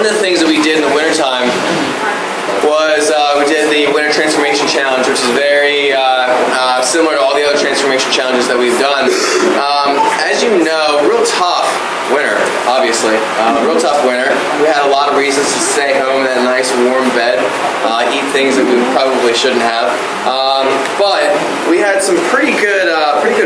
one of the things that we did in the wintertime was we did the Winter Transformation Challenge, which is very similar to all the other transformation challenges that we've done. As you know, real tough winter, obviously. Real tough winter. We had a lot of reasons to stay home in that nice warm bed, eat things that we probably shouldn't have. But we had some pretty good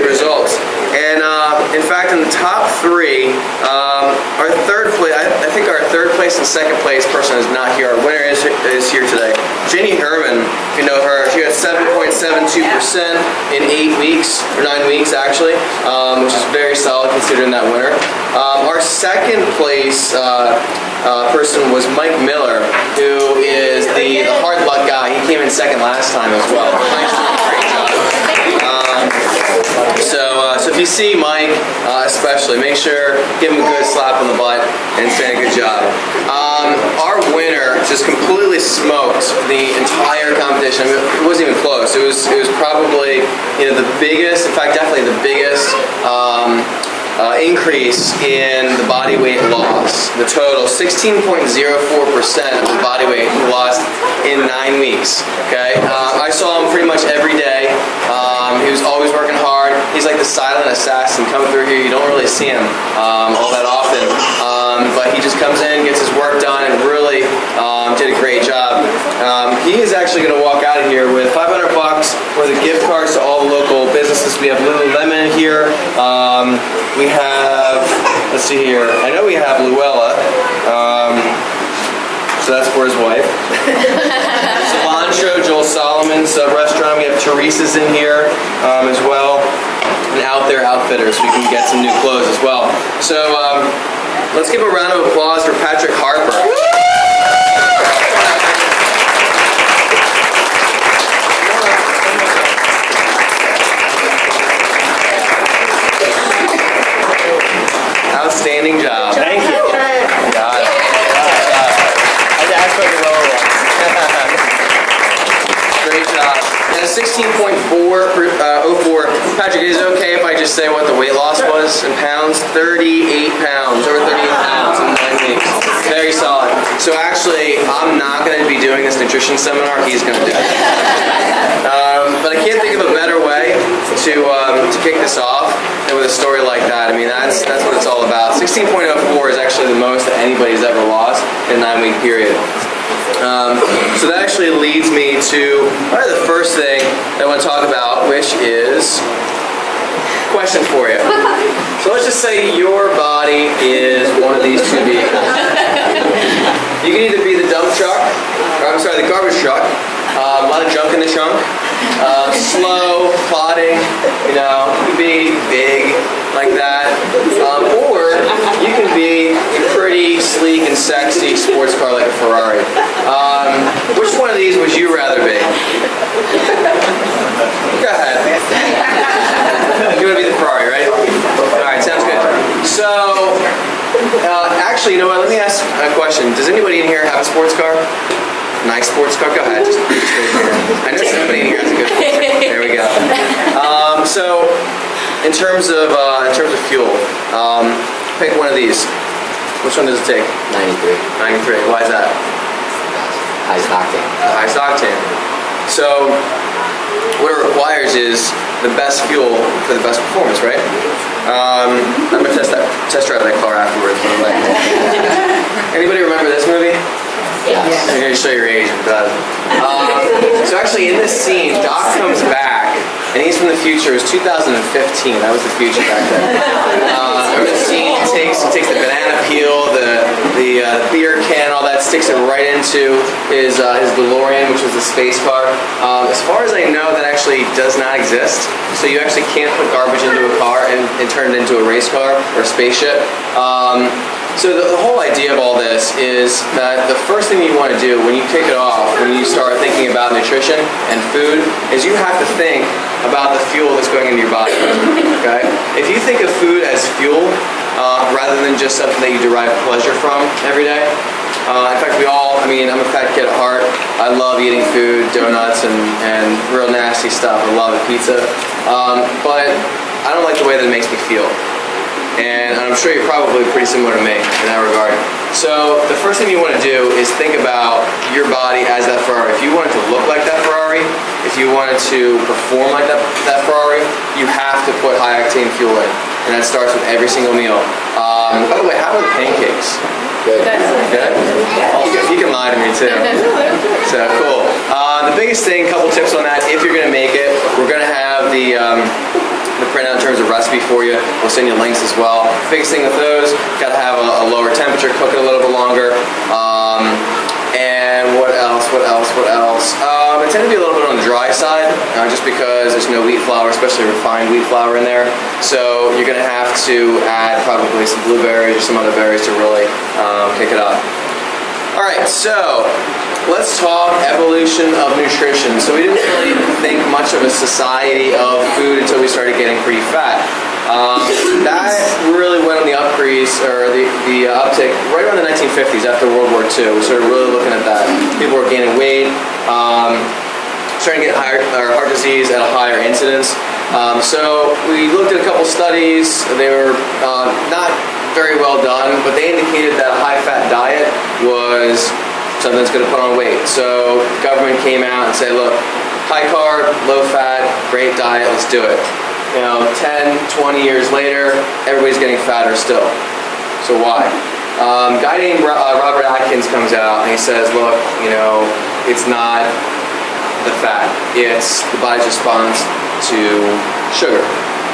results. And in fact, in the top three, our third place, I think our third place and second place person is not here. Our winner is here today. Jenny Herman, if you know her, she got 7.72% in 8 weeks, or 9 weeks actually, which is very solid considering that winner. Our second place person was Mike Miller, who is the hard luck guy. He came in second last time as well. Mike's doing a great job. So if you see Mike, especially, make sure, give him a good slap on the butt and say a good job. Our winner just completely smoked the entire competition. I mean, it wasn't even close. It was probably, you know, the biggest, in fact, definitely the biggest increase in the body weight loss. The total, 16.04% of the body weight he lost in 9 weeks. Okay, I saw him pretty much every day. He was always working hard. He's like the silent assassin coming through here. You don't really see him all that often, but he just comes in, gets his work done, and really did a great job. He is actually going to walk out of here with $500 worth of gift cards to all the local businesses. We have Lululemon here. We have, let's see here, I know we have Luella, so that's for his wife. Cilantro, Joel Solomon's restaurant. We have Teresa's in here as well. And Out There Outfitters, so we can get some new clothes as well. So let's give a round of applause for Patrick Harper. Outstanding job. Thank you. Got it. I asked for the lower one. Great job. And a 16.04. Patrick, is it okay if I just say what the weight loss was in pounds? 38 pounds. Over 38 pounds in 9 weeks. Very solid. So actually, I'm not going to be doing this nutrition seminar. He's going to do it. But I can't think of a better way to kick this off than with a story like that. I mean, that's what it's all about. 16.04 is actually the most that anybody's ever lost in a 9-week period. So that actually leads me to probably the first thing that I want to talk about, which is question for you. So let's just say your body is one of these two vehicles. You can either be the dump truck, or I'm sorry, the garbage truck. A lot of junk in the trunk. Slow, plodding, you know, you can be big like that. Or you can be a pretty sleek and sexy sports car like a Ferrari. Which one of these would you rather be? Go ahead. You want to be the Ferrari, right? Alright, sounds good. So, actually, you know what? Let me ask a question. Does anybody in here have a sports car? Nice sports car. Go ahead. Just I know somebody in here has a good sports car. There we go. So, in terms of fuel, pick one of these. Which one does it take? 93. 93. Why is that? Highest octane. Highest octane. So, what it requires is the best fuel for the best performance, right? I'm gonna test drive that car afterwards. Anybody remember this movie? Yes. I'm going to show your age. So actually in this scene, Doc comes back, and he's from the future. It was 2015. That was the future back then. Remember the scene? He takes the banana peel, the beer can, all that, sticks it right into his DeLorean, which was the space car. As far as I know, that actually does not exist. So you actually can't put garbage into a car and turn it into a race car or a spaceship. So the whole idea of all this is that the first thing you want to do when you kick it off, when you start thinking about nutrition and food, is you have to think about the fuel that's going into your body. Okay? If you think of food as fuel, rather than just something that you derive pleasure from every day. In fact, I'm a fat kid at heart. I love eating food, donuts, and real nasty stuff. I love it, pizza. But I don't like the way that it makes me feel. And I'm sure you're probably pretty similar to me in that regard. So the first thing you want to do is think about your body as that Ferrari. If you wanted to look like that Ferrari, if you wanted to perform like that Ferrari, you have to put high octane fuel in. And that starts with every single meal. By the way, how are the pancakes? Good. Good? You can lie to me too. So cool. The biggest thing, couple tips on that, if you're going to make it, we're going to have the printout in terms of recipe for you. We'll send you links as well. Biggest thing with those, got to have a lower temperature, cook it a little bit longer. And what else? It tends to be a little bit on the dry side, just because there's no wheat flour, especially refined wheat flour in there. So you're going to have to add probably some blueberries or some other berries to really kick it up. All right, so let's talk evolution of nutrition. So we didn't really think much of a society of food until we started getting pretty fat. That really went on the upcrease, or the uptick right around the 1950s after World War II. We started really looking at that. People were gaining weight, starting to get heart disease at a higher incidence. So we looked at a couple studies. They were not very well done, but they indicated that a high-fat diet was something that's going to put on weight. So the government came out and said, look, high carb, low fat, great diet, let's do it. 10, 20 years later, everybody's getting fatter still. So why? A guy named Robert Atkins comes out and he says, look, it's not the fat, it's the body's response to sugar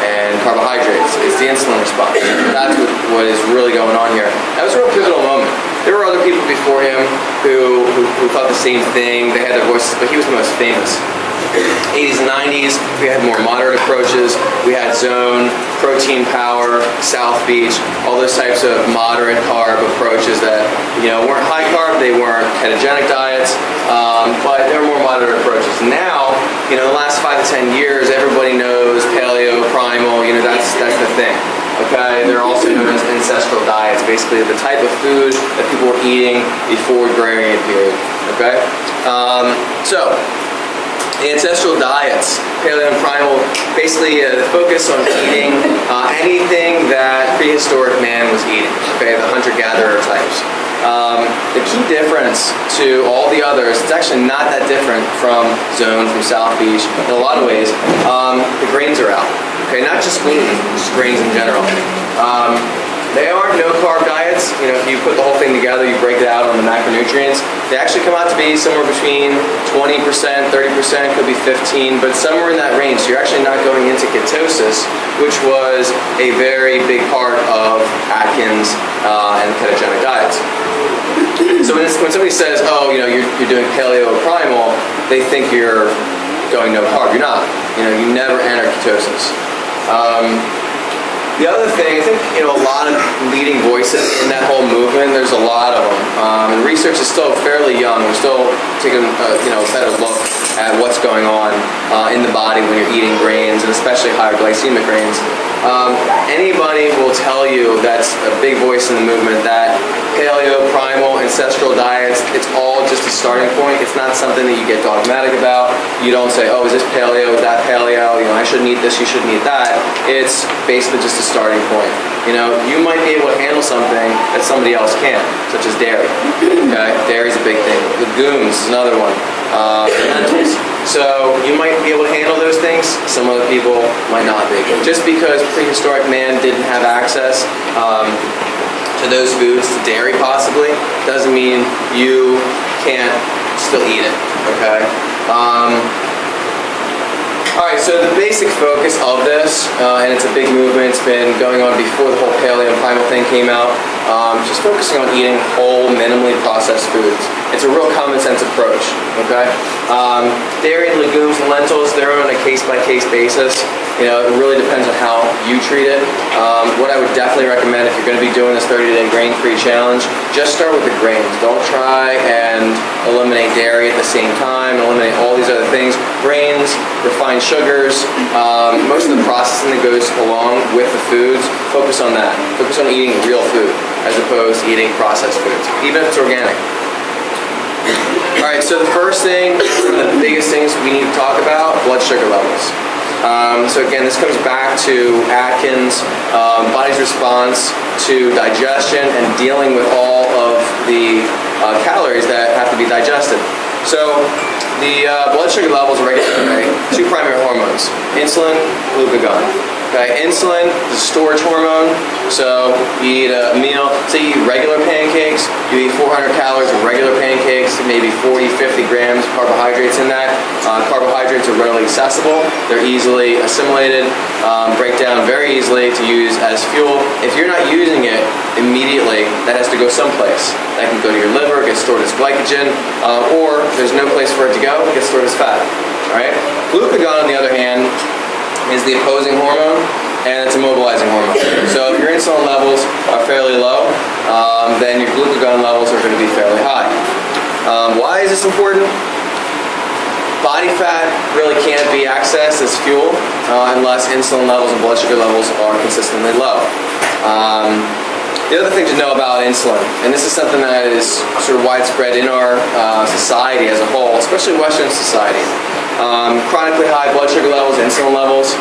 and carbohydrates. It's the insulin response. That's what is really going on here. That was a real pivotal moment. There were other people before him who thought the same thing. They had their voices, but he was the most famous. 80s and 90s, we had more moderate approaches. We had Zone, Protein Power, South Beach, all those types of moderate carb approaches that weren't high carb, they weren't ketogenic diets, but they were more moderate approaches. Now, the last 5 to 10 years, everybody knows paleo, primal, that's the thing. Okay, they're also known as ancestral diets, basically the type of food that people were eating before the Agrarian period. Okay, so ancestral diets, paleo and primal, basically focus on eating anything that prehistoric man was eating. Okay, the hunter-gatherer types. The key difference to all the others, it's actually not that different from Zone, from South Beach, in a lot of ways. The grains are out. Okay, not just gluten, just grains in general. They aren't no-carb diets. If you put the whole thing together, you break it out on the macronutrients, they actually come out to be somewhere between 20%, 30%, could be 15%, but somewhere in that range. So you're actually not going into ketosis, which was a very big part of Atkins and ketogenic diets. So when somebody says, oh, you're doing paleo or primal, they think you're going no-carb. You're not. You never enter ketosis. The other thing, I think, a lot of leading voices in that whole movement, there's a lot of them. And research is still fairly young. We're still taking a better look at what's going on in the body when you're eating grains, and especially higher glycemic grains. Anybody will tell you that's a big voice in the movement that paleo, primal, ancestral diets, it's all just a starting point. It's not something that you get dogmatic about. You don't say, oh, is this paleo, is that paleo, I shouldn't eat this, you shouldn't eat that. It's basically just a starting point. You might be able to handle something that somebody else can't, such as dairy. Okay, dairy's a big thing. Legumes is another one. Lentils. So you might be able to handle those things, some other people might not be. Just because prehistoric man didn't have access to those foods, to dairy possibly, doesn't mean you can't still eat it, okay? Alright, so the basic focus of this, and it's a big movement, it's been going on before the whole paleo and primal thing came out, just focusing on eating whole, minimally processed foods. It's a real common sense approach, okay? Dairy and legumes and lentils, they're on a case-by-case basis. It really depends on how you treat it. What I would definitely recommend if you're going to be doing this 30-day grain-free challenge, just start with the grains. Don't try and eliminate dairy at the same time, eliminate all these other things. Grains, refined sugars, most of the processing that goes along with the foods, focus on that. Focus on eating real food as opposed to eating processed foods, even if it's organic. Alright, so the first thing, one of the biggest things we need to talk about, blood sugar levels. So again, this comes back to Atkins' body's response to digestion and dealing with all of the calories that have to be digested. So the blood sugar levels regulate two primary hormones: insulin, glucagon. Okay, insulin is a storage hormone. So you eat a meal, say you eat regular pancakes, you eat 400 calories of regular pancakes, maybe 40, 50 grams of carbohydrates in that. Carbohydrates are readily accessible. They're easily assimilated, break down very easily to use as fuel. If you're not using it immediately, that has to go someplace. That can go to your liver, get stored as glycogen, or there's no place for it to go, it gets stored as fat. All right? Glucagon, on the other hand, is the opposing hormone, and it's a mobilizing hormone. So if your insulin levels are fairly low, then your glucagon levels are going to be fairly high. Why is this important? Body fat really can't be accessed as fuel unless insulin levels and blood sugar levels are consistently low. The other thing to know about insulin, and this is something that is sort of widespread in our society as a whole, especially Western society. Chronically high blood sugar levels, insulin levels,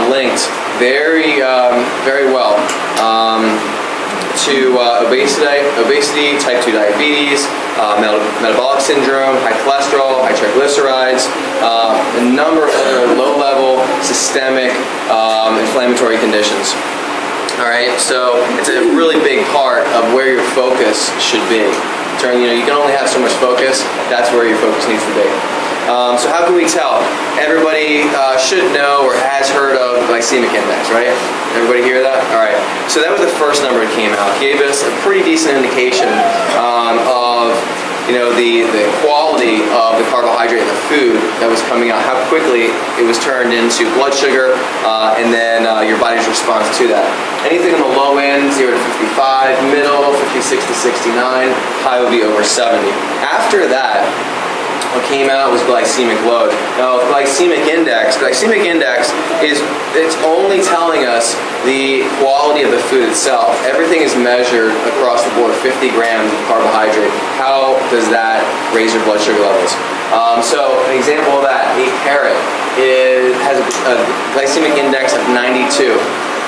linked very well to obesity, type 2 diabetes, metabolic syndrome, high cholesterol, high triglycerides, a number of other low-level systemic inflammatory conditions. All right, so it's a really big part of where your focus should be. You can only have so much focus. That's where your focus needs to be. So how can we tell? Everybody should know or has heard of glycemic index, right? Everybody hear that? All right. So that was the first number that came out. Gave us a pretty decent indication of the quality of the carbohydrate in the food that was coming out, how quickly it was turned into blood sugar, and then your body's response to that. Anything on the low end, 0 to 55, middle, 56 to 69, high would be over 70. After that, what came out was glycemic load. Now, glycemic index is it's only telling us the quality of the food itself. Everything is measured across the board, 50 grams of carbohydrate. How does that raise your blood sugar levels? So an example of that, a carrot has a glycemic index of 92.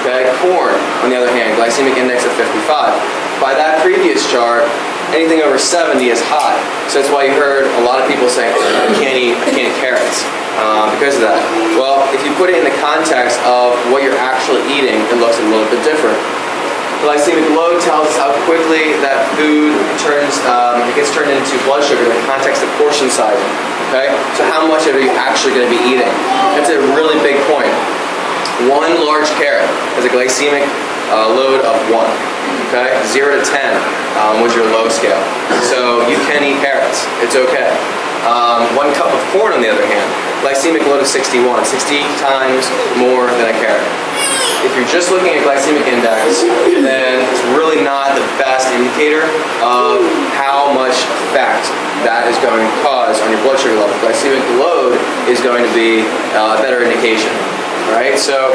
Okay, corn, on the other hand, glycemic index of 55. By that previous chart, anything over 70 is high. So that's why you heard a lot of people saying, I can't eat carrots because of that. Well, if you put it in the context of what you're actually eating, it looks a little bit different. Glycemic load tells us how quickly that food gets turned into blood sugar in the context of portion sizing. Okay, so how much of it are you actually going to be eating? That's a really big point. One large carrot has a glycemic load of 1. Okay, 0 to 10 was your low scale. So you can eat carrots. It's okay. 1 cup of corn, on the other hand, glycemic load of 61, 60 times more than a carrot. If you're just looking at glycemic index, then it's really not the best indicator of how much effect that is going to cause on your blood sugar level. Glycemic load is going to be a better indication. Right, so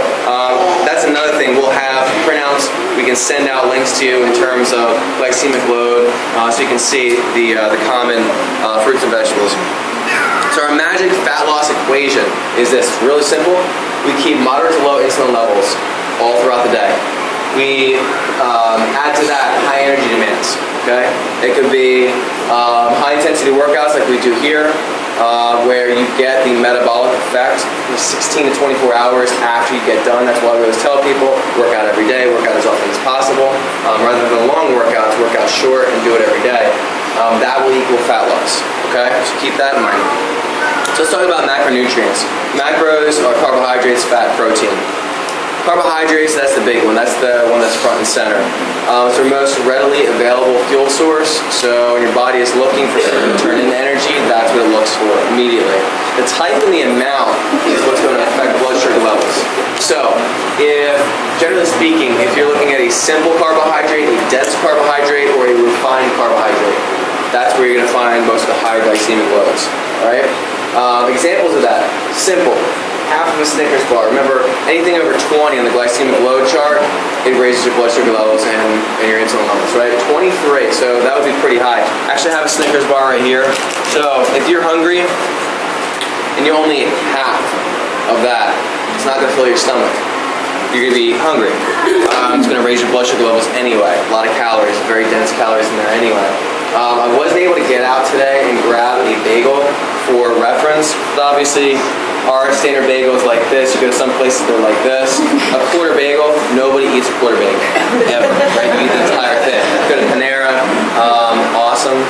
that's another thing. We'll have printouts we can send out links to in terms of glycemic load, so you can see the common fruits and vegetables. So our magic fat loss equation is this. It's really simple. We keep moderate to low insulin levels all throughout the day. We add to that high energy demands. Okay, it could be high intensity workouts like we do here. Where you get the metabolic effect 16 to 24 hours after you get done. That's why we always tell people, work out every day, work out as often as possible. Rather than long workouts, work out short and do it every day. That will equal fat loss. Okay, so keep that in mind. So let's talk about macronutrients. Macros are carbohydrates, fat, protein. Carbohydrates, that's the big one. That's the one that's front and center. It's our most readily available fuel source. So when your body is looking for something to turn into energy, that's what it looks for immediately. The type and the amount is what's going to affect blood sugar levels. So generally speaking, if you're looking at a simple carbohydrate, a dense carbohydrate, or a refined carbohydrate, that's where you're going to find most of the higher glycemic loads. All right? Examples of that, simple. Half of a Snickers bar. Remember, anything over 20 on the glycemic load chart, it raises your blood sugar levels and your insulin levels, right? 23, so that would be pretty high. Actually, I have a Snickers bar right here. So if you're hungry and you only eat half of that, it's not going to fill your stomach. you're going to be hungry. It's going to raise your blood sugar levels anyway. A lot of calories, very dense calories in there anyway. I wasn't able to get out today and grab a bagel for reference, but obviously our standard bagel is like this. You go to some places, they're like this. A quarter bagel, nobody eats a quarter bagel, ever, right? You eat the entire thing. Go to Panera, awesome.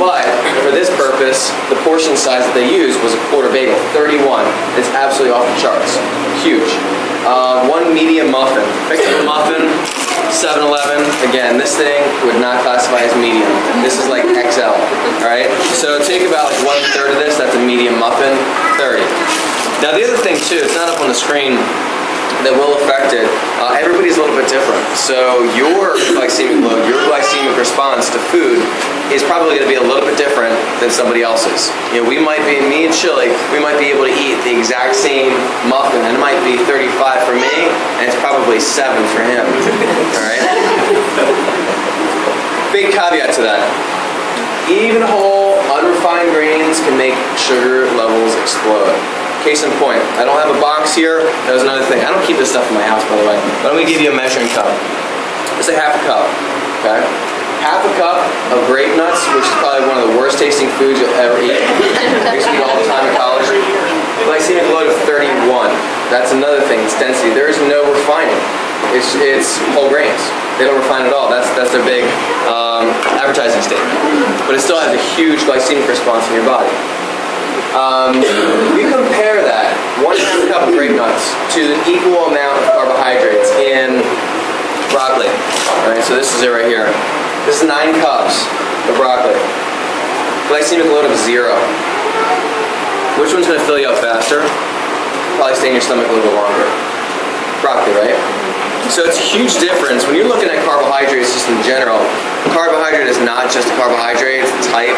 But for this purpose, the portion size that they used was a quarter bagel, 31. It's absolutely off the charts, huge. One medium muffin. Pick up a muffin, 7-Eleven. Again, this thing would not classify as medium. This is like XL, right? So take about like 1/3 of this, that's a medium muffin, 30. Now the other thing too, it's not up on the screen, that will affect it. Everybody's a little bit different. So your glycemic load, your glycemic response to food is probably going to be a little bit different than somebody else's. You know, me and Chili, we might be able to eat the exact same muffin, and it might be 35 for me, and it's probably 7 for him. All right? Big caveat to that. Even whole, unrefined grains can make sugar levels explode. Case in point, I don't have a box here. That was another thing. I don't keep this stuff in my house, by the way. But I'm going to give you a measuring cup. Let's say half a cup, okay? Half a cup of grape nuts, which is probably one of the worst tasting foods you'll ever eat. I used to eat all the time in college. Glycemic load of 31. That's another thing, it's density. There is no refining. It's whole grains. They don't refine at all. That's their big advertising statement. But it still has a huge glycemic response in your body. You compare that 1/2 cup of grape nuts to an equal amount of carbohydrates in broccoli. All right, so this is it right here. This is 9 cups of broccoli. Glycemic load of 0. Which one's going to fill you up faster? Probably stay in your stomach a little bit longer. Broccoli, right? So it's a huge difference. When you're looking at carbohydrates just in general, carbohydrate is not just a carbohydrate, it's a type.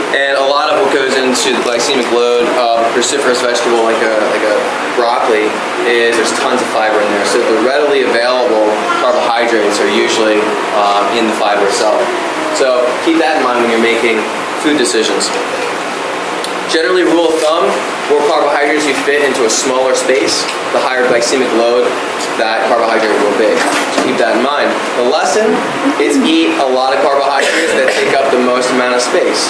And a lot of what goes into the glycemic load of a cruciferous vegetable like a broccoli is there's tons of fiber in there. So the readily available carbohydrates are usually in the fiber itself. So keep that in mind when you're making food decisions. Generally, rule of thumb, more carbohydrates you fit into a smaller space, the higher glycemic load that carbohydrate will be. So keep that in mind. The lesson is eat a lot of carbohydrates that take up the most amount of space.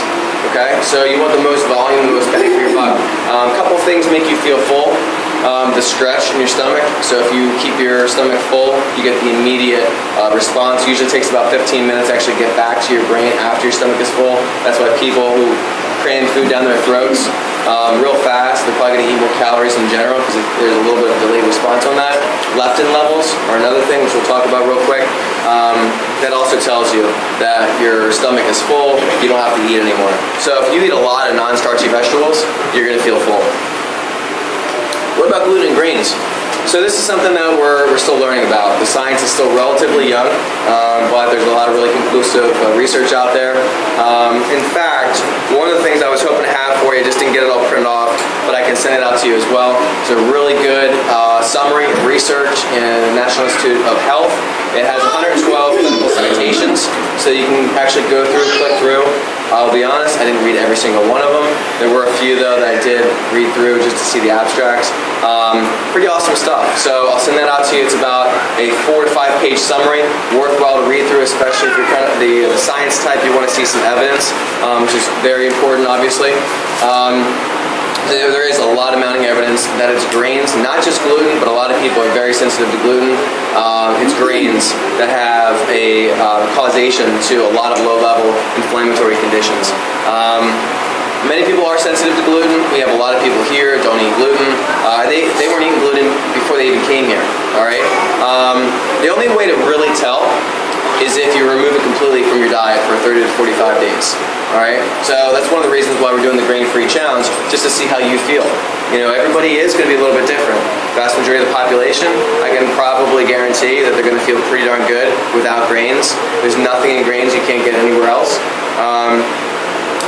Okay? So you want the most volume, the most bang for your buck. A couple things make you feel full. The stretch in your stomach. So if you keep your stomach full, you get the immediate response. Usually takes about 15 minutes to actually get back to your brain after your stomach is full. That's why people who cram food down their throats real fast, they're probably going to eat more calories in general because there's a little bit of delayed response on that. Leptin levels are another thing which we'll talk about real quick. That also tells you that your stomach is full, you don't have to eat anymore. So if you eat a lot of non-starchy vegetables, you're going to feel full. What about gluten and grains? So this is something that we're still learning about. The science is still relatively young, but there's a lot of really conclusive research out there. In fact, one of the things I was hoping to have for you, just didn't get it all printed off, but I can send it out to you as well. It's a really good summary of research in the National Institute of Health. It has 112 clinical citations, so you can actually go through, click through. I'll be honest, I didn't read every single one of them. There were a few, though, that I did read through just to see the abstracts. Pretty awesome stuff. So I'll send that out to you. It's about a 4 to 5 page summary, worthwhile to read through, especially if you're kind of the science type, you want to see some evidence, which is very important, obviously. There is a lot of mounting evidence that it's grains, not just gluten, but a lot of people are very sensitive to gluten. It's grains that have a causation to a lot of low-level inflammatory conditions. Many people are sensitive to gluten. We have a lot of people here don't eat gluten. They weren't eating gluten before they even came here. All right. The only way to really tell is if you remove it completely from your diet for 30 to 45 days. All right. So that's one of the reasons why we're doing the grain-free challenge, just to see how you feel. You know, everybody is going to be a little bit different. Vast majority of the population, I can probably guarantee that they're going to feel pretty darn good without grains. There's nothing in grains you can't get anywhere else.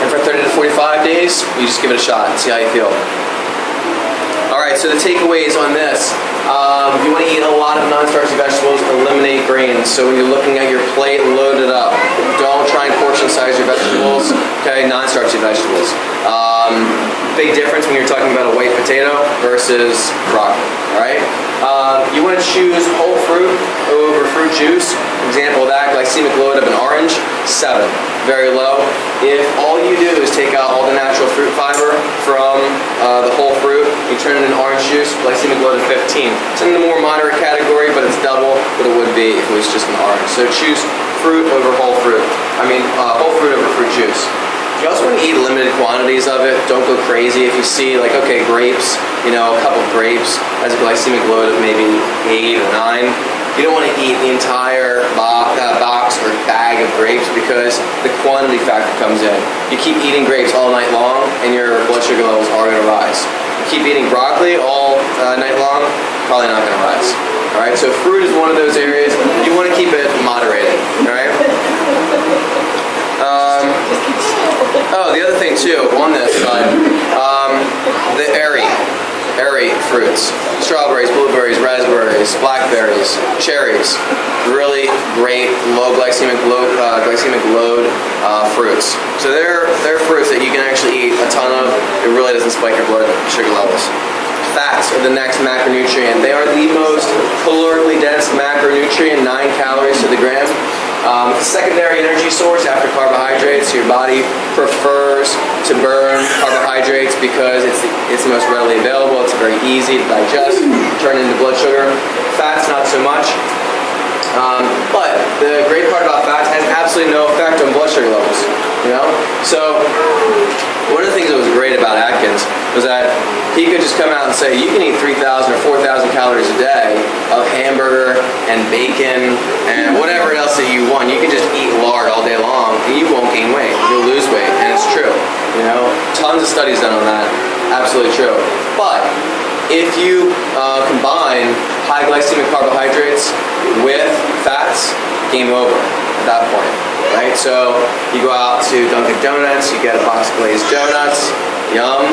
And for 30 to 45 days, you just give it a shot and see how you feel. All right, so the takeaways on this. You want to eat a lot of non-starchy vegetables, eliminate grains. So when you're looking at your plate, load it up. Don't try and portion size your vegetables, okay, non-starchy vegetables. big difference when you're talking about a white potato versus broccoli, all right? You want to choose whole fruit over fruit juice. Example of that, glycemic load of an orange, 7, very low. If all you do is take out all the natural fruit fiber from the whole fruit, you turn it into orange juice, glycemic load of 15. It's in the more moderate category, but it's double what it would be if it was just an orange. So choose fruit over whole fruit. Whole fruit over fruit juice. You also want to eat limited quantities of it. Don't go crazy. If you see, like, okay, grapes, a cup of grapes has a glycemic load of maybe 8 or 9. You don't want to eat the entire box or bag of grapes because the quantity factor comes in. You keep eating grapes all night long and your blood sugar levels are going to rise. You keep eating broccoli all night long, probably not going to rise. All right, so fruit is one of those areas. You want to keep it moderated, all right? The other thing too, on this side, the airy fruits. Strawberries, blueberries, raspberries, blackberries, cherries. Really great low glycemic load fruits. So they're fruits that you can actually eat a ton of. It really doesn't spike your blood sugar levels. Fats are the next macronutrient. They are the most calorically dense macronutrient, 9 calories to the gram. It's a secondary energy source after carbohydrates. Your body prefers to burn carbohydrates because it's the most readily available. It's very easy to digest, turn into blood sugar. Fats, not so much. But the great part about fats has absolutely no effect on blood sugar levels. So one of the things that was great about Atkins was that he could just come out and say, you can eat 3,000 or 4,000 calories a day of hamburger and bacon and whatever else that you want. You can just eat lard all day long and you won't gain weight. You'll lose weight, and it's true. Tons of studies done on that. Absolutely true. But if you combine high glycemic carbohydrates with fats, game over at that point, right? So you go out to Dunkin' Donuts, you get a box of glazed donuts, yum,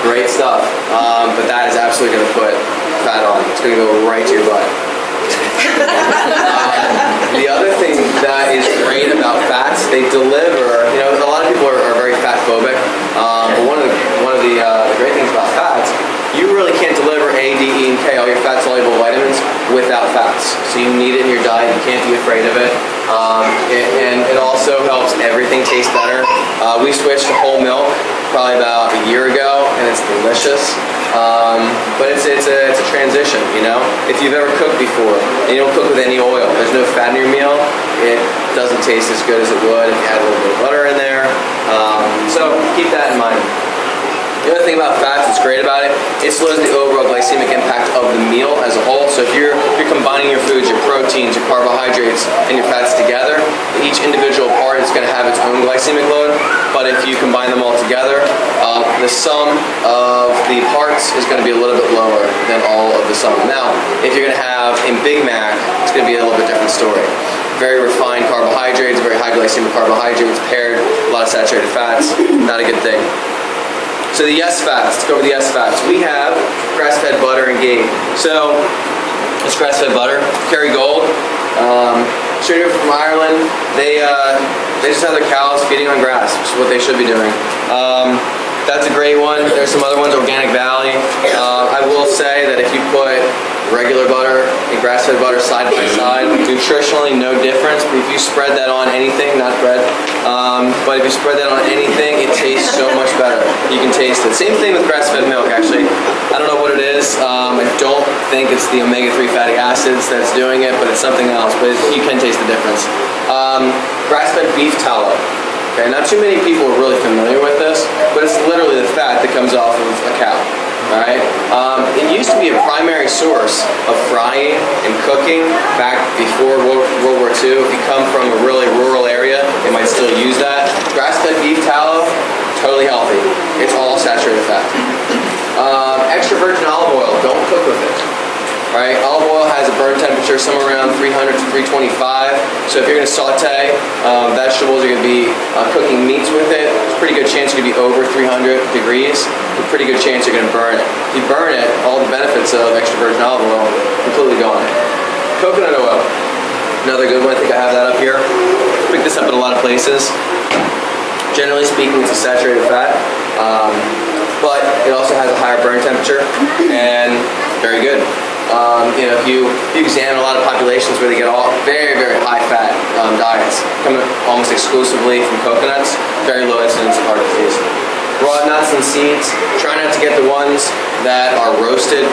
great stuff. But that is absolutely going to put fat on. It's going to go right to your butt. The other thing that is great about fats, they deliver. A lot of people are very fat phobic. But one of the great things about fats, you really can't deliver A, D, E, and K, all your fat-soluble vitamins, without fats. So you need it in your diet. You can't be afraid of it. And it also helps everything taste better. We switched to whole milk probably about a year ago, and it's delicious. But it's a transition, If you've ever cooked before, and you don't cook with any oil, there's no fat in your meal, it doesn't taste as good as it would if you had a little bit of butter in there. So keep that in mind. The other thing about fats that's great about it, it slows the overall glycemic impact of the meal as a whole. So if you're combining your foods, your proteins, your carbohydrates, and your fats together, each individual part is going to have its own glycemic load. But if you combine them all together, the sum of the parts is going to be a little bit lower than all of the sum. Now, if you're going to have a Big Mac, it's going to be a little bit different story. Very refined carbohydrates, very high glycemic carbohydrates paired, a lot of saturated fats, not a good thing. So the yes fats, let's go over the yes fats. We have grass-fed butter and ghee. So it's grass-fed butter, Kerrygold. Straight over from Ireland. They just have their cows feeding on grass, which is what they should be doing. That's a great one. There's some other ones, Organic Valley. I will say that if you put regular butter and grass-fed butter side by side, nutritionally no difference, but if you spread that on anything, not bread, but if you spread that on anything, it tastes so much better. You can taste it. Same thing with grass-fed milk, actually. I don't know what it is. I don't think it's the omega-3 fatty acids that's doing it, but it's something else, but you can taste the difference. Grass-fed beef tallow. Okay, not too many people are really familiar with this, but it's literally the fat that comes off of a cow. Alright? It used to be a primary source of frying and cooking back before World War II. If you come from a really rural area, they might still use that. Grass-fed beef tallow, totally healthy. It's all saturated fat. Extra virgin olive oil, don't cook with it. Right? Olive oil has a burn temperature somewhere around 300 to 325. So if you're going to saute vegetables, you're going to be cooking meats with it. There's a pretty good chance you're going to be over 300 degrees. A pretty good chance you're going to burn it. If you burn it, all the benefits of extra virgin olive oil completely gone. Coconut oil, another good one. I think I have that up here. Pick this up at a lot of places. Generally speaking, it's a saturated fat. but it also has a higher burn temperature and very good. You know, if you examine a lot of populations where they get all very, very high fat diets, coming almost exclusively from coconuts, very low incidence of heart disease. Raw nuts and seeds, try not to get the ones that are roasted,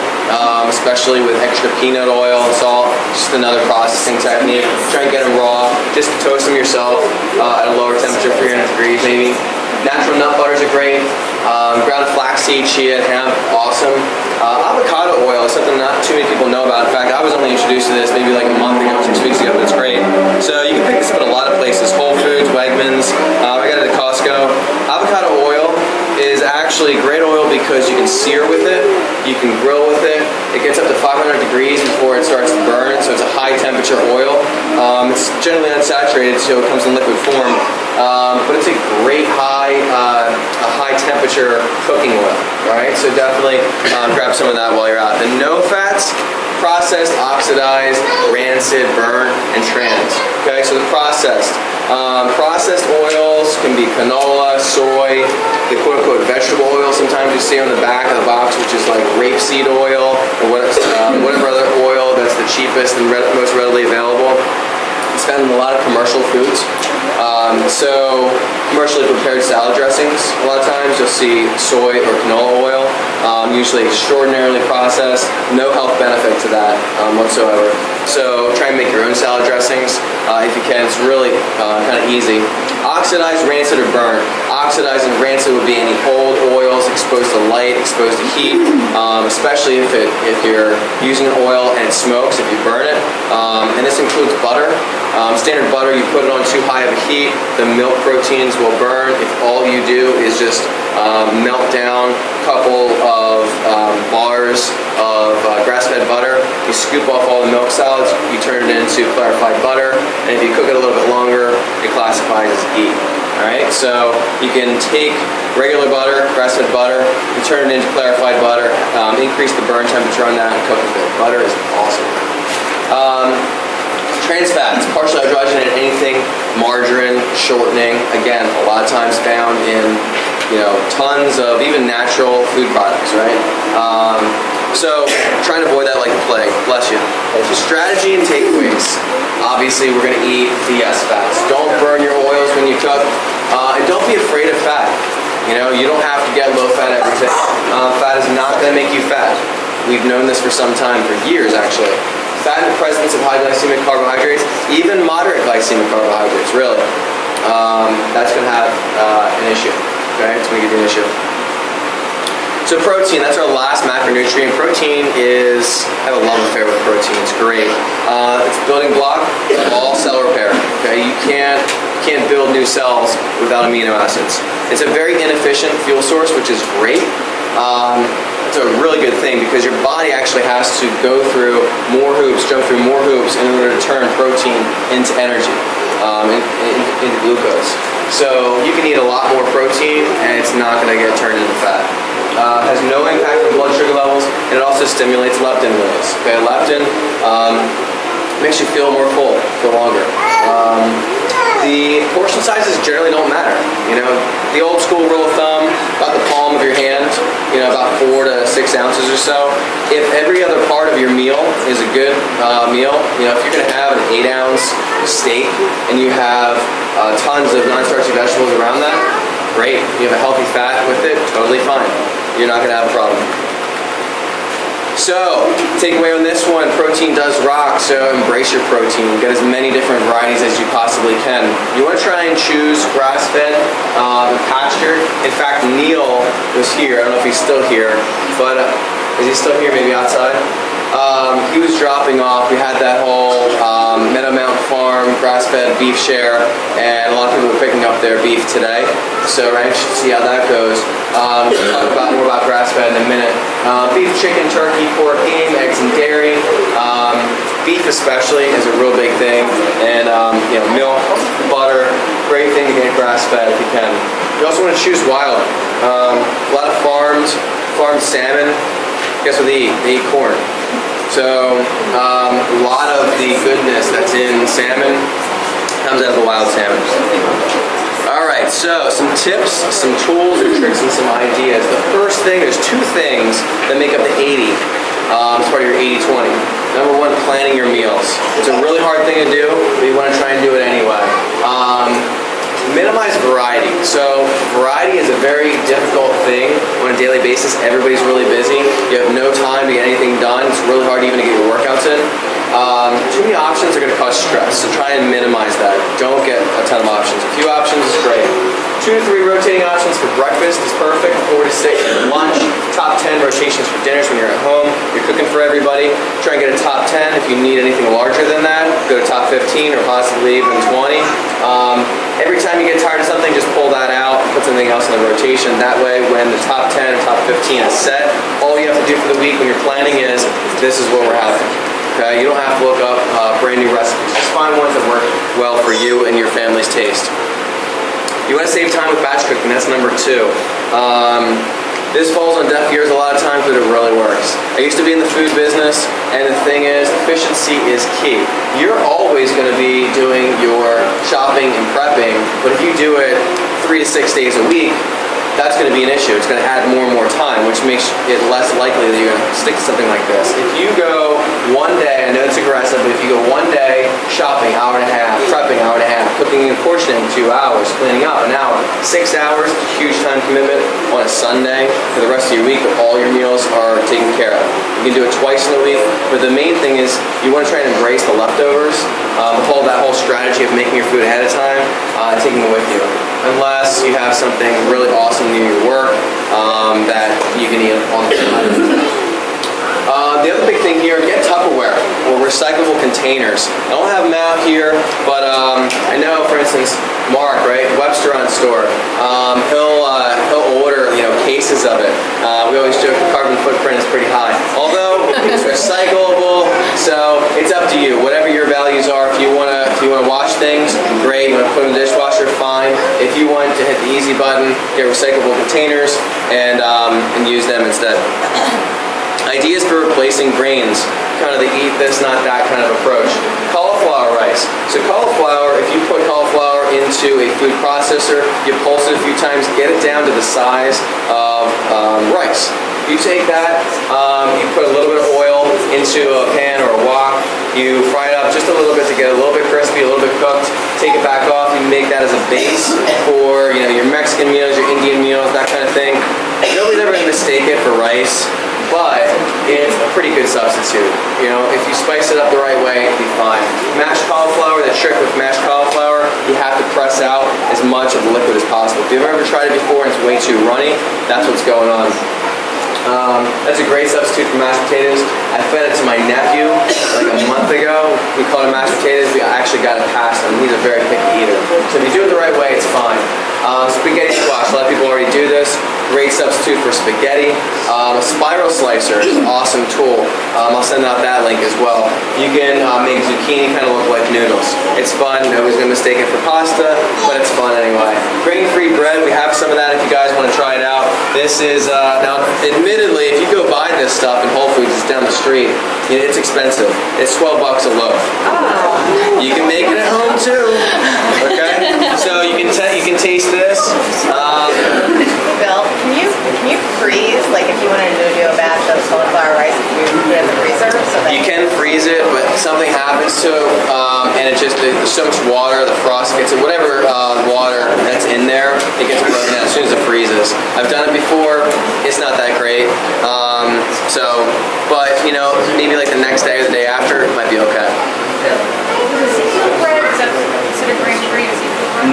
especially with extra peanut oil and salt, just another processing technique. Try and get them raw, just toast them yourself at a lower temperature, 300 degrees maybe. Natural nut butters are great. Ground flaxseed, chia, hemp, awesome. Avocado oil is something not too many people know about. In fact, I was only introduced to this maybe like a month ago, 6 weeks ago, but it's great. So you can pick this up at a lot of places, Whole Foods, Wegmans. I got it at Costco. Avocado oil is actually great oil because you can sear with it, you can grill with it. It gets up to 500 degrees before it starts to burn, so it's a high temperature oil. It's generally unsaturated, so it comes in liquid form. But it's a great high temperature cooking oil, right? So definitely grab some of that while you're out. The no fats, processed, oxidized, rancid, burnt, and trans. Okay, so the processed. Processed oils can be canola, soy, the quote-unquote vegetable oil sometimes you see on the back of the box, which is like rapeseed oil, or whatever other oil that's the cheapest and most readily available. It's found in a lot of commercial foods. So commercially prepared salad dressings, a lot of times you'll see soy or canola oil, usually extraordinarily processed, no health benefit to that whatsoever. So try and make your own salad dressings if you can. It's really kind of easy. Oxidized, rancid, or burnt. Oxidized and rancid would be any old oils exposed to light, exposed to heat, especially if you're using an oil and it smokes, if you burn it. And this includes butter. Standard butter, you put it on too high of a heat, the milk proteins will burn. If all you do is just melt down a couple of bars of grass-fed butter, you scoop off all the milk solids, you turn it into clarified butter, and if you cook it a little bit longer, it classifies as ghee. Alright, so you can take regular butter, grass-fed butter, and turn it into clarified butter, increase the burn temperature on that, and cook with it. Butter is awesome. Trans fats, partially hydrogenated anything, margarine, shortening, again, a lot of times found in, you know, tons of even natural food products, right? So trying to avoid that like the plague. Bless you. The strategy and takeaways. Obviously, we're going to eat the yes fats. Don't burn your oils when you cook, and don't be afraid of fat. You know, you don't have to get low fat everything. Fat is not going to make you fat. We've known this for some time, for years actually. Fat in the presence of high glycemic carbohydrates, even moderate glycemic carbohydrates, really, that's going to have an issue. Okay, it's going to give you an issue. So protein, that's our last macronutrient. Protein is, I have a love affair with protein, it's great. It's a building block of all cell repair. Okay, you can't build new cells without amino acids. It's a very inefficient fuel source, which is great. It's a really good thing because your body actually has to go through more hoops, jump through more hoops in order to turn protein into energy, into glucose. So you can eat a lot more protein and it's not going to get turned into fat. Has no impact on blood sugar levels, and it also stimulates leptin release. Okay, leptin makes you feel more full for longer. The portion sizes generally don't matter. You know, the old school rule of thumb, about the palm of your hand, you know, about 4 to 6 ounces or so. If every other part of your meal is a good meal, you know, if you're going to have an 8-ounce steak and you have tons of non-starchy vegetables around that, great. You have a healthy fat with it, totally fine. You're not going to have a problem. So, takeaway on this one, protein does rock, so embrace your protein. Get as many different varieties as you possibly can. You want to try and choose grass-fed and pastured. In fact, Neil was here. I don't know if he's still here, but is he still here, maybe outside? He was dropping off. We had that whole Meadow Mountain Farm grass-fed beef share, and a lot of people were picking up their beef today. So we're anxious to see how that goes. We'll talk more about grass-fed in a minute. Beef, chicken, turkey, pork, game, eggs, and dairy. Beef especially is a real big thing, and you know, milk, butter, great thing to get grass-fed if you can. You also want to choose wild. A lot of farmed salmon. Guess what they eat? They eat corn. So a lot of the goodness that's in salmon comes out of the wild salmon. All right, right, so some tips, some tools and tricks, and some ideas. The first thing, there's two things that make up the 80. It's part of your 80-20. Number one, planning your meals. It's a really hard thing to do, but you want to try and do it anyway. Minimize variety. So variety is a very difficult thing on a daily basis. Everybody's really busy. You have no time to get anything done. It's really hard even to get your workouts in. Too many options are going to cause stress, so try and minimize that. Don't get a ton of options. A few options is great. 2 to 3 rotating options for breakfast is perfect. 4 to 6 for lunch. Top 10 rotations for dinners when you're at home. You're cooking for everybody. Try and get a top 10. If you need anything larger than that, go to top 15 or possibly even 20. Every time you get tired of something, just pull that out and put something else in the rotation. That way, when the top 10 or top 15 is set, all you have to do for the week when you're planning is, this is what we're having. Okay? You don't have to look up brand new recipes. Just find ones that work well for you and your family's taste. You want to save time with batch cooking. That's number 2. This falls on deaf ears a lot of times, but it really works. I used to be in the food business, and the thing is, efficiency is key. You're always going to be doing your shopping and prepping, but if you do it 3 to 6 days a week, that's going to be an issue. It's going to add more and more time, which makes it less likely that you're going to stick to something like this. If you go one day, I know it's aggressive, but if you go one day shopping, hour and a half, prepping, hour and a half, cooking and portioning 2 hours, cleaning up an hour, 6 hours, it's a huge time commitment on a Sunday for the rest of your week, but all your meals are taken care of. You can do it twice in a week, but the main thing is you want to try and embrace the leftovers, that whole strategy of making your food ahead of time, and taking it with you. Unless you have something really awesome near your work that you can eat on the side. The other big thing here, get Tupperware or recyclable containers. I don't have them out here, but I know, for instance, Mark, right, Webster on store, he'll order, cases of it. We always joke the carbon footprint is pretty high. Although it's recyclable, so it's up to you. Whatever your values are, if you wanna wash things, great. You wanna put them in the dishwasher, fine. If you want to hit the easy button, get recyclable containers and use them instead. Ideas for replacing grains, kind of the eat this, not that kind of approach. Cauliflower rice. So cauliflower, if you put cauliflower into a food processor, you pulse it a few times, get it down to the size of rice. You take that, you put a little bit of oil into a pan or a wok, you fry it up just a little bit to get a little bit crispy, a little bit cooked, take it back off, you make that as a base for your Mexican meals, your Indian meals, that kind of thing. Nobody's ever going to mistake it for rice, but it's a pretty good substitute. If you spice it up the right way, it'll be fine. Mashed cauliflower, the trick with mashed cauliflower, you have to press out as much of the liquid as possible. If you've ever tried it before and it's way too runny, that's what's going on. That's a great substitute for mashed potatoes. I fed it to my nephew like a month ago. We called it mashed potatoes. We actually got it past him. He's a very picky eater. So if you do it the right way, it's fine. Spaghetti squash. A lot of people already do this. Great substitute for spaghetti. A spiral slicer is an awesome tool. I'll send out that link as well. You can make zucchini kind of look like noodles. It's fun. Nobody's going to mistake it for pasta, but it's fun anyway. Grain-free bread. We have some of that if you guys want to try it out. This is, now admittedly, if you go buy this stuff in Whole Foods, it's down the street, it's expensive. It's $12 a loaf. You can make it at home too. Okay? So you can taste this. Bill, can you freeze, like if you wanted to do a batch of cauliflower rice, can you put it in the freezer? You can freeze it, but something happens to it, and there's so much water, the frost gets it, whatever water that's in there, it gets broken out as soon as it freezes. I've done it before, it's not that great. But maybe like the next day or the day after, it might be okay.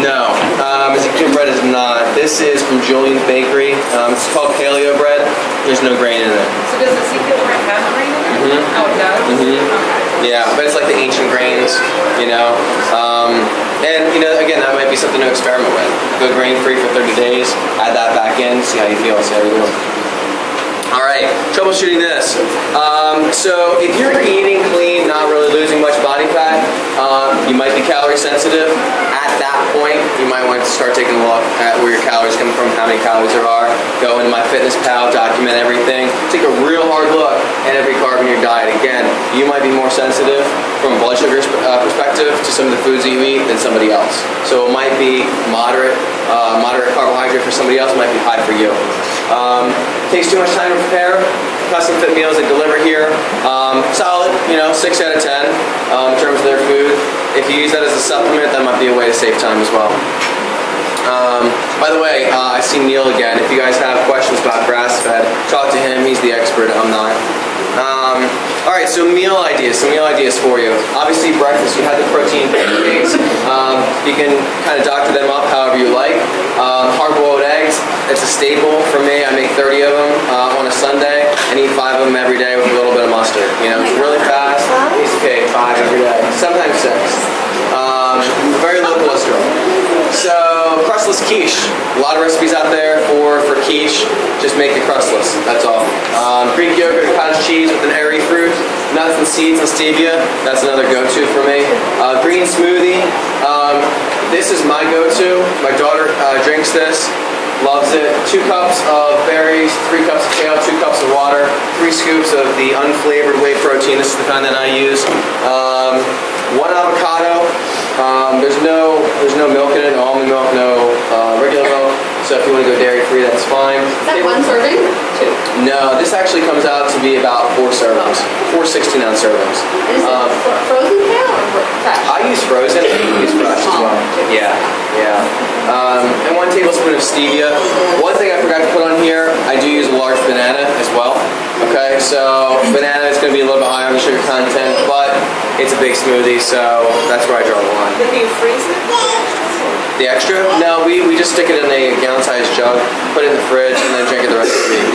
No, Ezekiel bread is not. This is from Julian's Bakery. It's called Paleo Bread. There's no grain in it. So does Ezekiel bread have grain in it? Mm-hmm. Oh, it does? Mm-hmm. Okay. Yeah, but it's like the ancient grains, again, that might be something to experiment with. Go grain-free for 30 days, add that back in, see how you feel, see how you do. All right, troubleshooting this. So if you're eating clean, not really losing much body fat, you might be calorie sensitive. At that point, you might want to start taking a look at where your calories come from, how many calories there are. Go into MyFitnessPal, document everything. Take a real hard look at every carb in your diet. Again, you might be more sensitive from a blood sugar perspective to some of the foods that you eat than somebody else. So it might be moderate carbohydrate for somebody else, might be high for you. Takes too much time to prepare. Custom fit meals that deliver here, solid, 6 out of 10 in terms of their food. If you use that as a supplement, that might be a way to save time as well. By the way, I see Neil again. If you guys have questions about grass-fed, talk to him. He's the expert. I'm not. All right, so meal ideas. Some meal ideas for you. Obviously, breakfast. You have the protein pancakes. You can kind of doctor them up however you like. Hard-boiled eggs. It's a staple for me. I make 30 of them on a Sunday and eat 5 of them every day with a little bit of mustard. It's really fast. Piece of cake, 5 every day. Sometimes 6. Very low cholesterol. So, crustless quiche. A lot of recipes out there for quiche. Just make it crustless. That's all. Greek yogurt and cottage cheese with an airy fruit. Nuts and seeds and stevia. That's another go-to for me. Green smoothie. This is my go-to. My daughter drinks this. Loves it. 2 cups of berries, 3 cups of kale, 2 cups of water, 3 scoops of the unflavored whey protein. This is the kind that I use. 1 avocado. There's no milk in it, no almond milk, no regular milk. So if you want to go dairy-free, that's fine. Is that 1 serving? 2. No, this actually comes out to be about 4 servings. 4 16-ounce servings. And is it frozen kale or fresh? I use frozen and I use fresh as well. Yeah. And 1 tablespoon of stevia. One thing I forgot to put on here, I do use a large banana as well. Okay, so banana is going to be a little bit higher on the sugar content, but it's a big smoothie, so that's where I draw the line. Do you freeze it? The extra? No, we just stick it in a gallon-sized jug, put it in the fridge, and then drink it the rest of the week.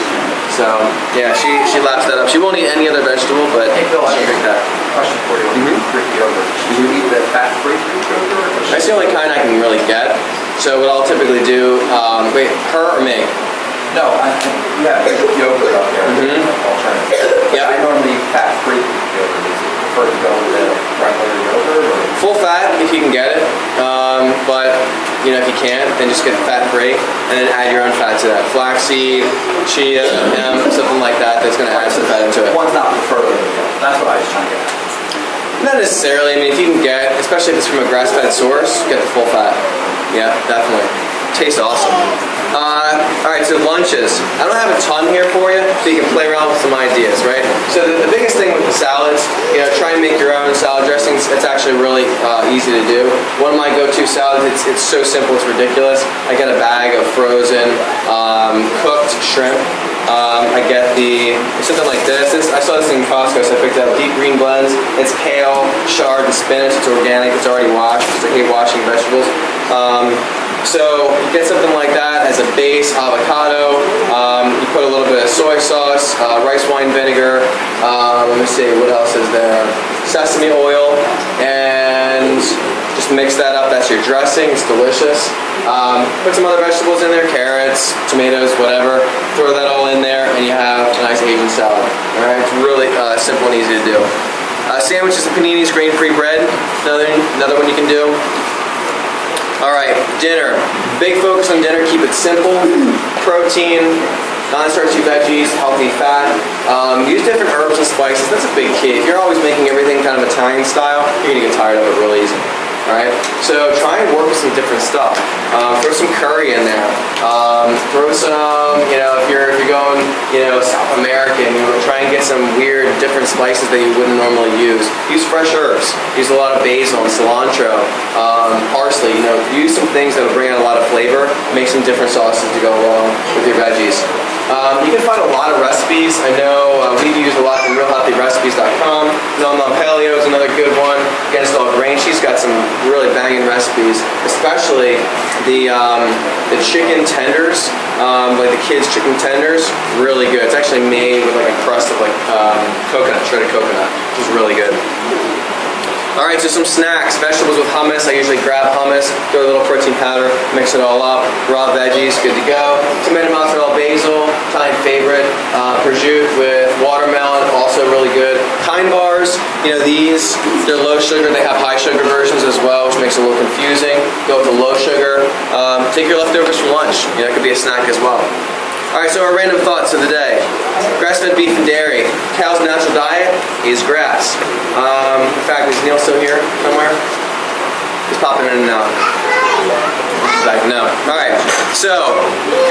So, yeah, she laps that up. She won't eat any other vegetable, but Hey, Bill, she'll drink that. Question for you. Greek yogurt. Do you eat the fat-free Greek yogurt? That's the only kind I can really get. So what I'll typically do, wait, her or me? No, yeah, yogurt out there. Alternative. Yeah. I normally eat fat-free Greek yogurt. Is it preferred to go with the regular yogurt? Or? Full fat if you can get it, but if you can't, then just get fat-free and then add your own fat to that. Flaxseed, chia, hemp, something like that. That's going to add some fat into it. One's not preferred over the other. That's what I was trying to get at. Not necessarily. I mean, if you can get, especially if it's from a grass-fed source, get the full fat. Yeah, definitely. Tastes awesome. Alright, so lunches. I don't have a ton here for you, so you can play around with some ideas, right? So the biggest thing with the salads, try and make your own salad dressings. It's actually really easy to do. One of my go-to salads, it's so simple, it's ridiculous. I get a bag of frozen, cooked shrimp. I get something like this. I saw this in Costco, so I picked up deep green blends. It's kale, chard, and spinach. It's organic. It's already washed because I hate washing vegetables. So you get something like that as a base, avocado. You put a little bit of soy sauce, rice wine vinegar. Let me see, what else is there? Sesame oil, and just mix that up. That's your dressing. It's delicious. Put some other vegetables in there, carrots, tomatoes, whatever. Throw that all in there, and you have a nice Asian salad. All right, it's really simple and easy to do. Sandwiches and paninis, grain-free bread. Another one you can do. All right, dinner. Big focus on dinner. Keep it simple. Protein, non-starchy veggies, healthy fat. Use different herbs and spices. That's a big key. If you're always making everything kind of Italian style, you're gonna get tired of it real easy. All right. So try and work with some different stuff. Throw some curry in there. Throw some, if you're going, South American, try and get some weird different spices that you wouldn't normally use. Use fresh herbs. Use a lot of basil and cilantro, parsley. Use some things that will bring out a lot of flavor. Make some different sauces to go along with your veggies. You can find a lot of recipes. I know we've used a lot from realhealthyrecipes.com. Nom Nom Paleo is another good one. Against All Grain, she's got some really banging recipes, especially the chicken tenders, like the kids' chicken tenders. Really good. It's actually made with like a crust of coconut, shredded coconut, which is really good. Alright, so some snacks. Vegetables with hummus. I usually grab hummus, throw a little protein powder, mix it all up. Raw veggies, good to go. Tomato, mozzarella, basil, Italian favorite. Prosciutto with watermelon, also really good. Kind bars. leftovers, they're low sugar. They have high sugar versions as well, which makes it a little confusing. Go with the low sugar. Take your leftovers from lunch. It could be a snack as well. All right, so our random thoughts of the day. Grass-fed beef and dairy. Cow's natural diet is grass. In fact, is Neil still here somewhere? He's popping in and out. Like, no. All right, so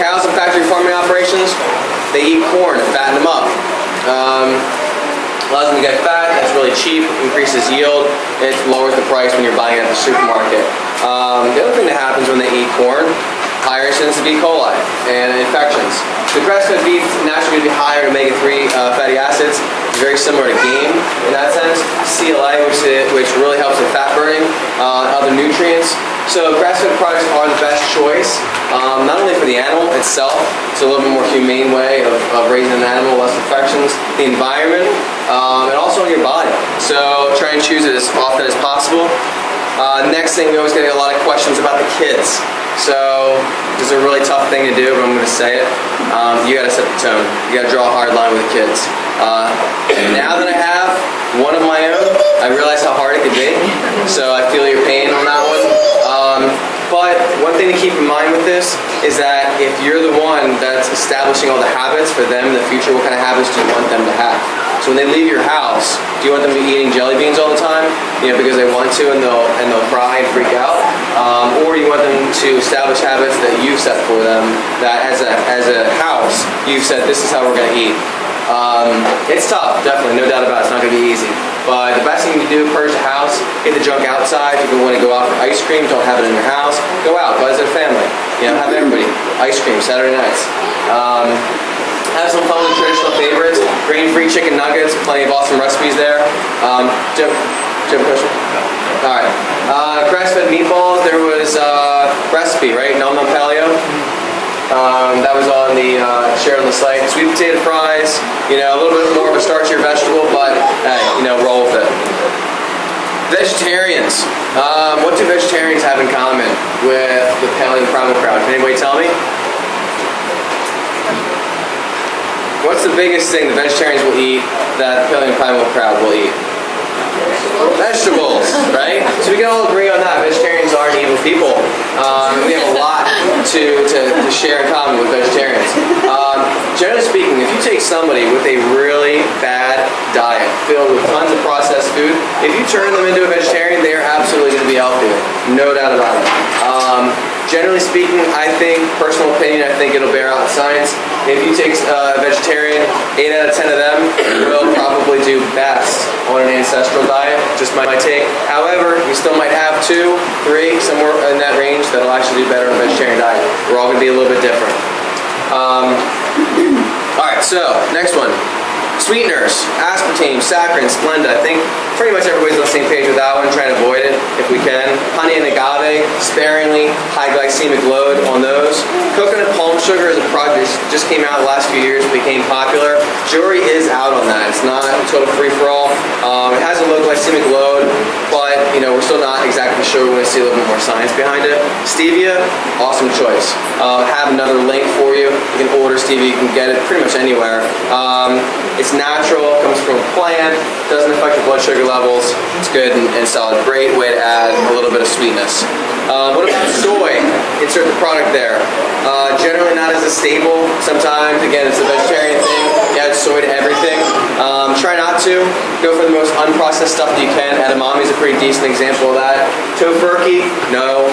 cows in factory farming operations, they eat corn to fatten them up. Allows them to get fat. That's really cheap, increases yield. It lowers the price when you're buying it at the supermarket. The other thing that happens when they eat corn, higher incidence of E. coli and infections. The grass-fed beef is naturally going to be higher in omega-3 fatty acids. It's very similar to game in that sense. CLA, which really helps with fat burning, other nutrients. So grass-fed products are the best choice, not only for the animal itself. It's a little bit more humane way of raising an animal, less infections, the environment, and also on your body. So try and choose it as often as possible. Next thing, we always get a lot of questions about the kids. So this is a really tough thing to do, but I'm going to say it. You got to set the tone. You got to draw a hard line with the kids. Now that I have one of my own, I realize how hard it could be. So I feel your pain on that one. But one thing to keep in mind with this is that if you're the one that's establishing all the habits for them in the future, what kind of habits do you want them to have? So when they leave your house, do you want them to be eating jelly beans all the time? Because they want to and they'll cry and freak out? Or you want them to establish habits that you've set for them, that as a house, you've said this is how we're going to eat. It's tough, definitely, no doubt about it. It's not going to be easy. But the best thing you do, purge the house, get the junk outside. If you want to go out for ice cream, don't have it in your house. Go out, visit a family. Have everybody. Ice cream, Saturday nights. Have some fun with traditional favorites. Grain-free chicken nuggets, plenty of awesome recipes there. Do you have a question? All right. Grass-fed meatballs, there was a recipe, right? Nom Paleo. That was on the shared on the site. Sweet potato fries, a little bit more of a starchier vegetable, but hey, roll with it. Vegetarians. What do vegetarians have in common with the Paleo Primal crowd? Can anybody tell me? What's the biggest thing the vegetarians will eat that the Paleo Primal crowd will eat? Vegetables, right? So we can all agree on that. Vegetarians aren't evil people. We have a lot to share in common with vegetarians. Generally speaking, if you take somebody with a really bad diet filled with tons of processed food, if you turn them into a vegetarian, they are absolutely going to be healthier. No doubt about it. Generally speaking, I think, personal opinion, I think it'll bear out in science. If you take a vegetarian, 8 out of 10 of them will probably do best on an ancestral diet, just my take. However, you still might have 2, 3, somewhere in that range that'll actually do better on a vegetarian diet. We're all going to be a little bit different. Alright, so, next one. Sweeteners, aspartame, saccharin, Splenda. I think pretty much everybody's on the same page with that one, trying to avoid it if we can. Honey and agave, sparingly, high glycemic load on those. Coconut palm sugar is a product that just came out the last few years, became popular. Jury is out on that. It's not a total free-for-all. It has a low glycemic load, but we're still not exactly sure. We're going to see a little bit more science behind it. Stevia, awesome choice. Have another link for you. You can order stevia. You can get it pretty much anywhere. It's natural, comes from a plant, doesn't affect your blood sugar levels. It's good and solid. Great way to add a little bit of sweetness. What about soy? Insert the product there. Generally not as a staple. Sometimes, again, it's a vegetarian thing. You add soy to everything. Try not to. Go for the most unprocessed stuff that you can. Edamame is a pretty decent example of that. Tofurkey, no.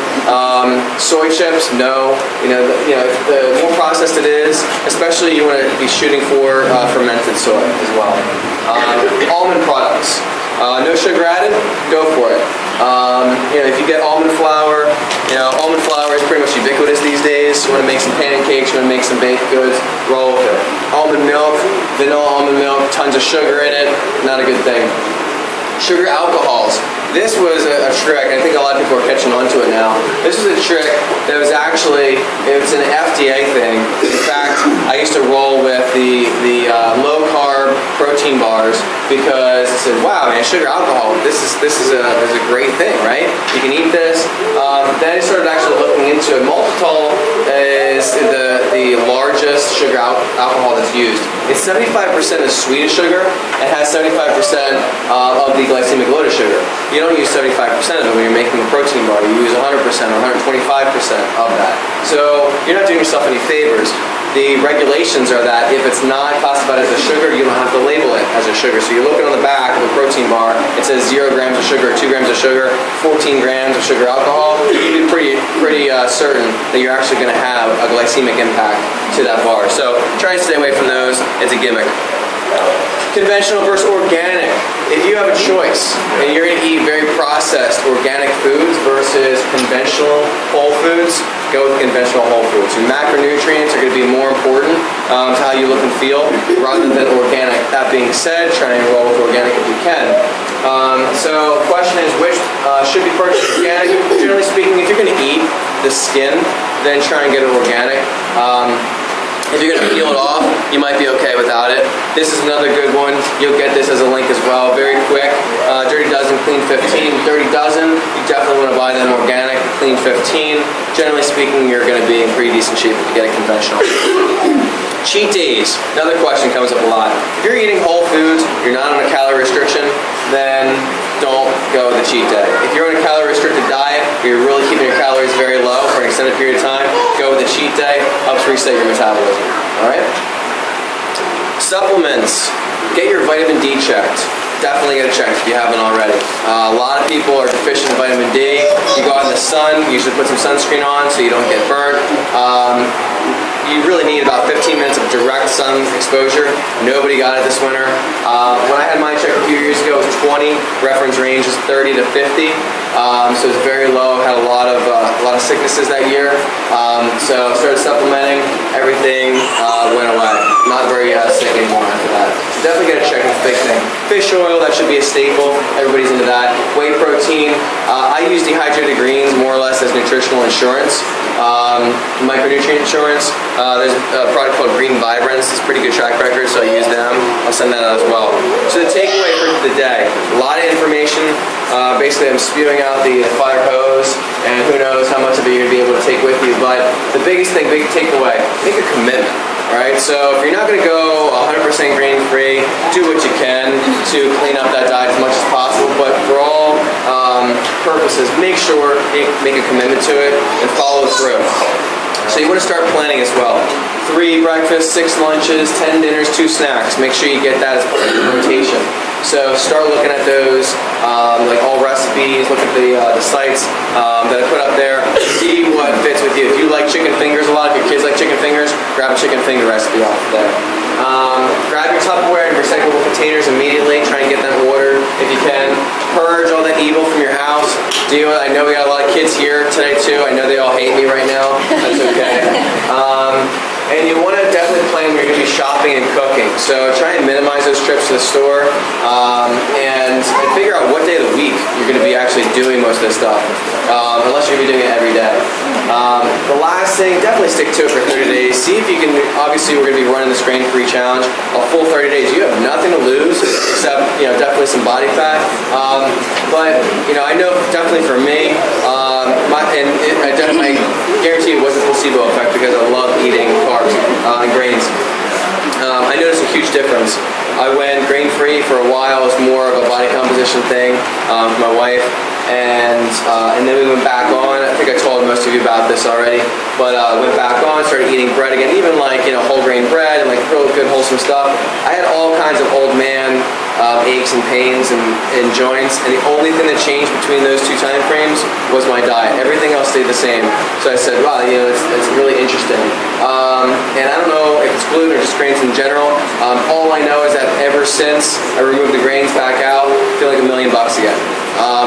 Soy chips, no. The more processed it is, especially you want to be shooting for fermented soy as well. Almond products. No sugar added, go for it. If you get almond flour, almond flour is pretty much ubiquitous these days. You want to make some pancakes, you want to make some baked goods, roll with it. Almond milk, vanilla almond milk, tons of sugar in it, not a good thing. Sugar alcohols. This was a trick. I think a lot of people are catching on to it now. This was a trick that was actually, it's an FDA thing. In fact, I used to roll with the low-carb protein bars because I said, wow, man, sugar alcohol, this is a great thing, right? You can eat this. Then I started actually looking into it. Maltitol is the largest sugar alcohol that's used. It's 75% of sweetest sugar and has 75% of the glycemic load of sugar. You don't use 75% of it when you're making a protein bar. You use 100% or 125% of that. So you're not doing yourself any favors. The regulations are that if it's not classified as a sugar, you don't have to label it as a sugar. So you're looking on the back of a protein bar, it says 0 grams of sugar, 2 grams of sugar, 14 grams of sugar alcohol. You can be pretty certain that you're actually going to have a glycemic impact to that bar. So try and stay away from those. It's a gimmick. Conventional versus organic. If you have a choice and you're going to eat very processed organic foods versus conventional whole foods, go with conventional whole foods. Your macronutrients are going to be more important to how you look and feel rather than organic. That being said, try and roll with organic if you can. So the question is, which should be purchased organic? Generally speaking, if you're going to eat the skin, then try and get it organic. If you're going to peel it off, you might be okay without it. This is another good one. You'll get this as a link as well. Very quick. Dirty Dozen, Clean 15. Dirty Dozen, you definitely want to buy them organic. Clean 15. Generally speaking, you're going to be in pretty decent shape if you get it conventional. Cheat days. Another question comes up a lot. If you're eating whole foods, you're not on a calorie restriction, then don't go with the cheat day. If you're on a calorie restricted diet, you're really keeping your calories very low for an extended period of time, go with the cheat day. Helps reset your metabolism. Alright? Supplements. Get your vitamin D checked. Definitely get it checked if you haven't already. A lot of people are deficient in vitamin D. You go out in the sun, you should put some sunscreen on so you don't get burnt. You really need about 15 minutes of direct sun exposure. Nobody got it this winter. When I had mine checked a few years ago, it was 20. Reference range is 30 to 50. So it's very low. Had a lot of sicknesses that year. So started supplementing. Everything went away. Not very sick anymore after that. So definitely get a check. It's a big thing. Fish oil, that should be a staple. Everybody's into that. Whey protein. I use dehydrated greens more or less as nutritional insurance. Micronutrient insurance. There's a product called Green Vibrance. It's a pretty good track record, so I use them. I'll send that out as well. So the takeaway for the day, a lot of information. Basically, I'm spewing out the fire hose, and who knows how much of it you're going to be able to take with you. But the biggest thing, big takeaway, make a commitment. Alright, so if you're not going to go 100% grain-free, do what you can to clean up that diet as much as possible. But for all purposes, make sure you make a commitment to it and follow through. So you want to start planning as well. 3 breakfasts, 6 lunches, 10 dinners, 2 snacks. Make sure you get that as part of your rotation. So start looking at those, like all recipes, look at the sites that I put up there, see what fits with you. If you like chicken fingers a lot, if your kids like chicken fingers, grab a chicken finger recipe off there. Grab your Tupperware and recyclable containers immediately. Try and get them ordered if you can. Purge all that evil from your house. Do it. I know we got a lot of kids here today too. I know they all hate me right now. That's okay. And you want to definitely plan when you're going to be shopping and cooking. So try and minimize those trips to the store and figure out what day of the week you're going to be actually doing most of this stuff, unless you're going to be doing it every day. The last thing, definitely stick to it for 30 days. See if you can, obviously we're going to be running this grain-free challenge a full 30 days. You have nothing to lose except, definitely some body fat. But, I know definitely for me, I guarantee it was a placebo effect because I love eating carbs and grains. I noticed a huge difference. I went grain-free for a while. It was more of a body composition thing for my wife. And then we went back on. I think I told most of you about this already. But went back on, started eating bread again. Even like, whole grain bread and like really good wholesome stuff. I had all kinds of old man aches and pains and joints. And the only thing that changed between those 2 time frames was my diet. Everything else stayed the same. So I said, wow, it's really interesting. And I don't know if it's gluten or just grains in general. All I know is that ever since I removed the grains back out, I feel like $1 million again.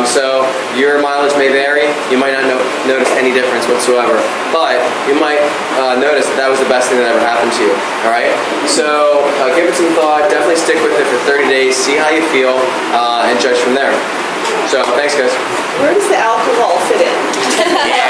So your mileage may vary. You might not notice any difference whatsoever, but you might notice that was the best thing that ever happened to you. All right. So give it some thought. Definitely stick with it for 30 days. See how you feel, and judge from there. So thanks, guys. Where does the alcohol fit in?